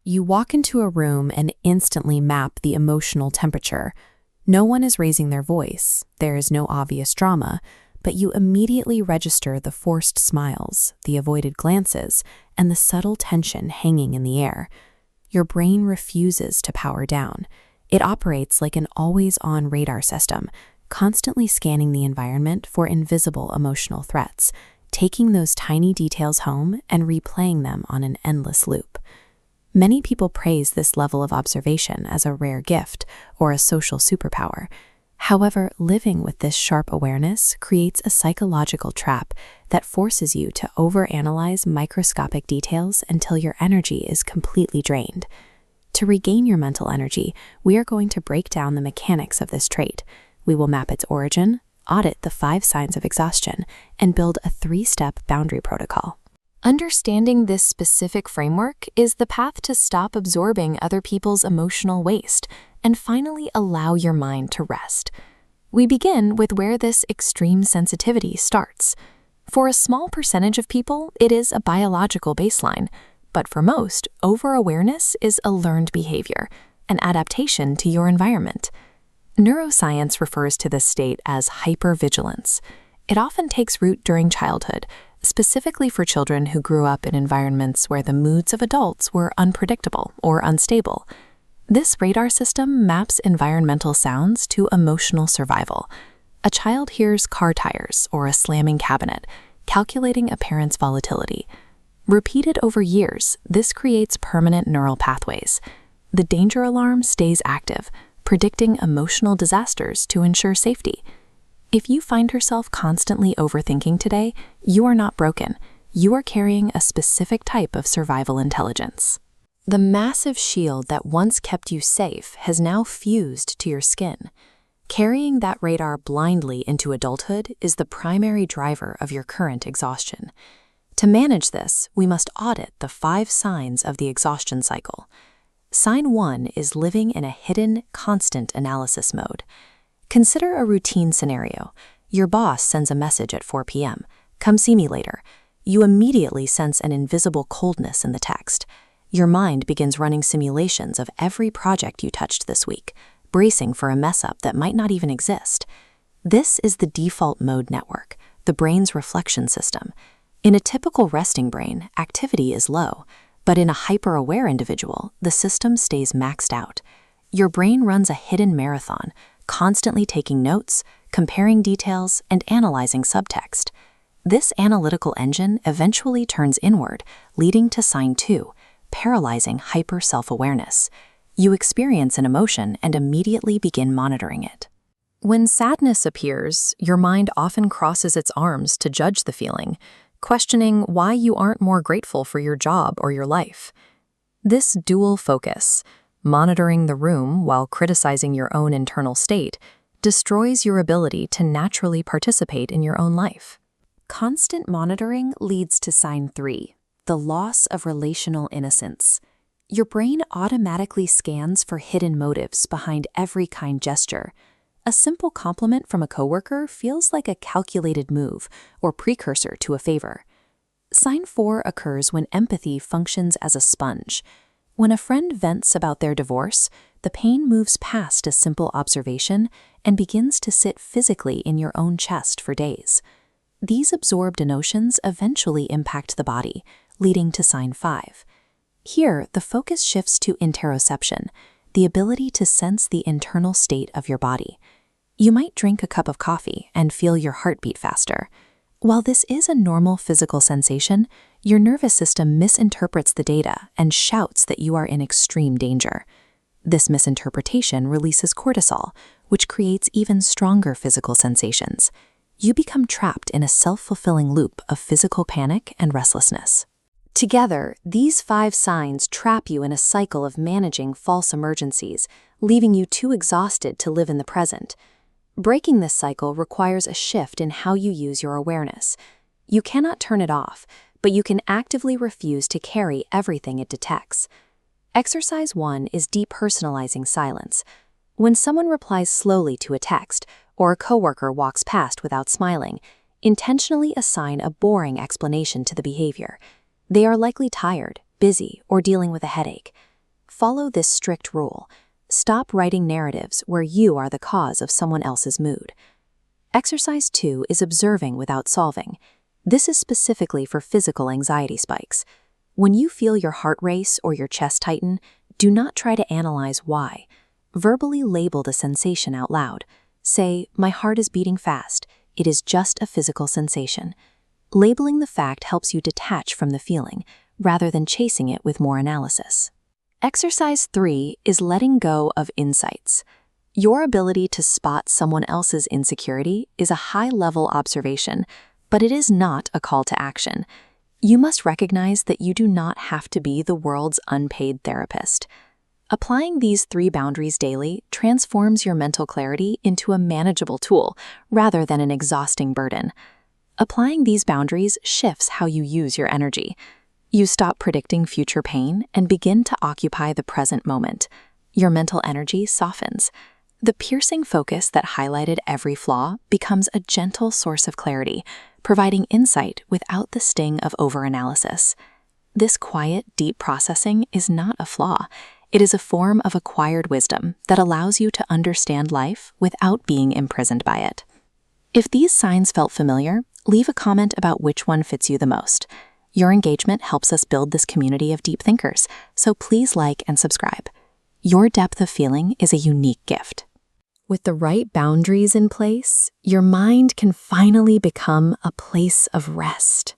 You walk into a room and instantly map the emotional temperature. No one is raising their voice, there is no obvious drama, but you immediately register the forced smiles, the avoided glances, and the subtle tension hanging in the air. Your brain refuses to power down. It operates like an always-on radar system, constantly scanning the environment for invisible emotional threats, taking those tiny details home and replaying them on an endless loop. Many people praise this level of observation as a rare gift or a social superpower. However, living with this sharp awareness creates a psychological trap that forces you to overanalyze microscopic details until your energy is completely drained. To regain your mental energy, we are going to break down the mechanics of this trait. We will map its origin, audit the 5 signs of exhaustion, and build a 3-step boundary protocol. Understanding this specific framework is the path to stop absorbing other people's emotional waste and finally allow your mind to rest. We begin with where this extreme sensitivity starts. For a small percentage of people, it is a biological baseline, but for most, over-awareness is a learned behavior, an adaptation to your environment. Neuroscience refers to this state as hypervigilance. It often takes root during childhood, specifically for children who grew up in environments where the moods of adults were unpredictable or unstable. This radar system maps environmental sounds to emotional survival. A child hears car tires or a slamming cabinet, calculating a parent's volatility. Repeated over years, this creates permanent neural pathways. The danger alarm stays active, predicting emotional disasters to ensure safety. If you find yourself constantly overthinking today, you are not broken. You are carrying a specific type of survival intelligence. The massive shield that once kept you safe has now fused to your skin. Carrying that radar blindly into adulthood is the primary driver of your current exhaustion. To manage this, we must audit the 5 signs of the exhaustion cycle. Sign 1 is living in a hidden, constant analysis mode. Consider a routine scenario. Your boss sends a message at 4 p.m. Come see me later. You immediately sense an invisible coldness in the text. Your mind begins running simulations of every project you touched this week, bracing for a mess-up that might not even exist. This is the default mode network, the brain's reflection system. In a typical resting brain, activity is low, but in a hyper-aware individual, the system stays maxed out. Your brain runs a hidden marathon, constantly taking notes, comparing details, and analyzing subtext. This analytical engine eventually turns inward, leading to sign 2, paralyzing hyper-self-awareness. You experience an emotion and immediately begin monitoring it. When sadness appears, your mind often crosses its arms to judge the feeling, questioning why you aren't more grateful for your job or your life. This dual focus, monitoring the room while criticizing your own internal state, destroys your ability to naturally participate in your own life. Constant monitoring leads to sign 3, the loss of relational innocence. Your brain automatically scans for hidden motives behind every kind gesture. A simple compliment from a coworker feels like a calculated move or precursor to a favor. Sign 4 occurs when empathy functions as a sponge. When a friend vents about their divorce, the pain moves past a simple observation and begins to sit physically in your own chest for days. These absorbed emotions eventually impact the body, leading to sign 5. Here, the focus shifts to interoception, the ability to sense the internal state of your body. You might drink a cup of coffee and feel your heartbeat faster. While this is a normal physical sensation, your nervous system misinterprets the data and shouts that you are in extreme danger. This misinterpretation releases cortisol, which creates even stronger physical sensations. You become trapped in a self-fulfilling loop of physical panic and restlessness. Together, these 5 signs trap you in a cycle of managing false emergencies, leaving you too exhausted to live in the present. Breaking this cycle requires a shift in how you use your awareness. You cannot turn it off, but you can actively refuse to carry everything it detects. Exercise 1 is depersonalizing silence. When someone replies slowly to a text, or a coworker walks past without smiling, intentionally assign a boring explanation to the behavior. They are likely tired, busy, or dealing with a headache. Follow this strict rule. Stop writing narratives where you are the cause of someone else's mood. Exercise 2 is observing without solving. This is specifically for physical anxiety spikes. When you feel your heart race or your chest tighten, do not try to analyze why. Verbally label the sensation out loud. Say, "My heart is beating fast. It is just a physical sensation." Labeling the fact helps you detach from the feeling, rather than chasing it with more analysis. Exercise 3 is letting go of insights. Your ability to spot someone else's insecurity is a high-level observation, but it is not a call to action. You must recognize that you do not have to be the world's unpaid therapist. Applying these 3 boundaries daily transforms your mental clarity into a manageable tool rather than an exhausting burden. Applying these boundaries shifts how you use your energy. You stop predicting future pain and begin to occupy the present moment. Your mental energy softens. The piercing focus that highlighted every flaw becomes a gentle source of clarity, providing insight without the sting of overanalysis. This quiet, deep processing is not a flaw. It is a form of acquired wisdom that allows you to understand life without being imprisoned by it. If these signs felt familiar, leave a comment about which one fits you the most. Your engagement helps us build this community of deep thinkers, so please like and subscribe. Your depth of feeling is a unique gift. With the right boundaries in place, your mind can finally become a place of rest.